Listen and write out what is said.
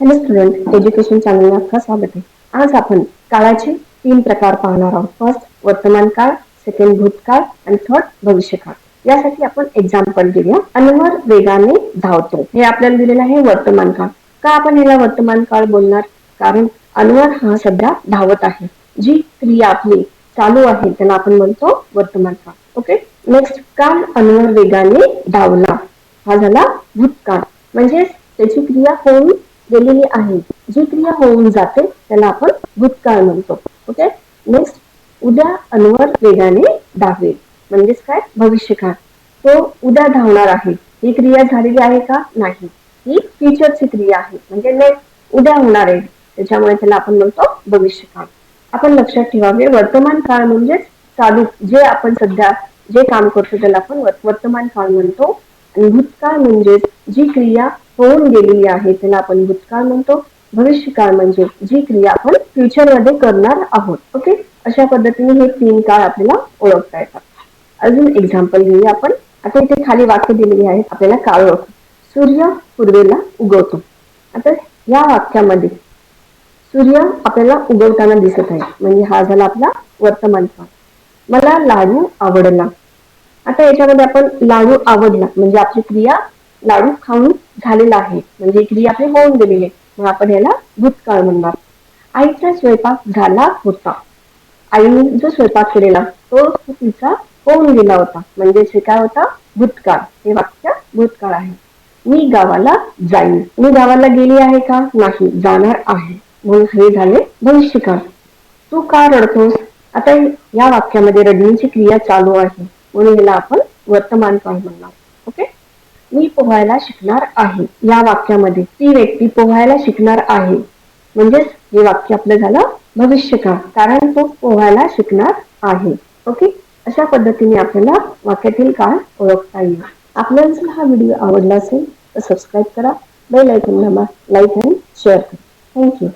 Hello student, education चॅनलला आपलं स्वागत आहे. आज आपण काळाचे 3 प्रकार पाहणार आहोत. फर्स्ट वर्तमान काळ, सेकंड भूतकाळ आणि थर्ड भविष्यकाळ. यासाठी आपण एक्झाम्पल घेऊया. अनवर वेगाने धावतो. हे आपल्याला दिलेलं आहे वर्तमान काळ. का आपण याला वर्तमान काळ बोलणार? कारण अनवर हा सध्या धावत आहे. जी क्रिया आपली चालू आहे त्याला आपण म्हणतो वर्तमान काळ. ओके. नेक्स्ट, काल अनवर वेगाने धावला. हा झाला भूतकाळ. म्हणजे त्याची क्रिया होऊन गेलेली आहे. जी क्रिया होऊन जाते त्याला आपण भूतकाळ म्हणतो. ओके. नेक्स्ट, उद्या अनवर वेगाने धावेल. म्हणजेच काय? भविष्यकाळ. तो उद्या धावणार आहे. ही क्रिया झालेली आहे का? नाही. ही फ्युचरची क्रिया आहे. म्हणजे नेक्स्ट उद्या होणार आहे. त्याच्यामुळे त्याला आपण म्हणतो भविष्यकाळ. आपण लक्षात ठेवावे, वर्तमान काळ म्हणजेच चालू, जे आपण सध्या जे काम करतो त्याला आपण वर्तमान काळ म्हणतो. आणि भूतकाळ म्हणजे जी क्रिया होऊन गेलेली आहे त्याला आपण भूतकाळ म्हणतो. भविष्यकाळ म्हणजे जी क्रिया आपण फ्युचर मध्ये करणार आहोत. ओके. अशा पद्धतीने हे 3 काळ आपल्याला ओळखता येतात. अजून एक्झाम्पल घेऊया आपण. आता इथे खाली वाक्य दिलेली आहेत, आपल्याला काळ ओळख. सूर्य पूर्वेला उगवतो. आता या वाक्यामध्ये सूर्य आपल्याला उगवताना दिसत आहे, म्हणजे हा झाला आपला वर्तमान काळ. मला लाडू आवडला. आता याच्यामध्ये आपण लाडू आवडला म्हणजे आपली क्रिया लाडू खाऊन झालेला आहे, म्हणजे क्रिया आपली होऊन गेलेली आहे. मग आपण याला भूतकाळ म्हणणार. आईचा स्वयंपाक झाला होता. आईने जो स्वयंपाक केलेला तो तिचा होऊन गेला होता, म्हणजे हे काय होता? भूतकाळ. हे वाक्य भूतकाळ आहे. मी गावाला जाईन. मी गावाला गेली आहे का? नाही, जाणार आहे. म्हणून हे झाले भविष्यकाळ. तू का रडतोस? आता या वाक्यामध्ये रडण्याची क्रिया चालू आहे, म्हणून याला आपण वर्तमान काळ म्हणणार. ओके. मी पोहायला शिकणार आहे. या वाक्यामध्ये ती व्यक्ती पोहायला शिकणार आहे, म्हणजेच हे वाक्य आपलं झालं भविष्यकाळ, कारण तो पोहायला शिकणार आहे. ओके. अशा पद्धतीने आपल्याला वाक्यातील काळ ओळखता येईल. आपल्याला जर हा व्हिडिओ आवडला असेल तर सबस्क्राईब करा, बेल आयकॉन दाबा, लाईक आणि शेअर करा. थँक्यू.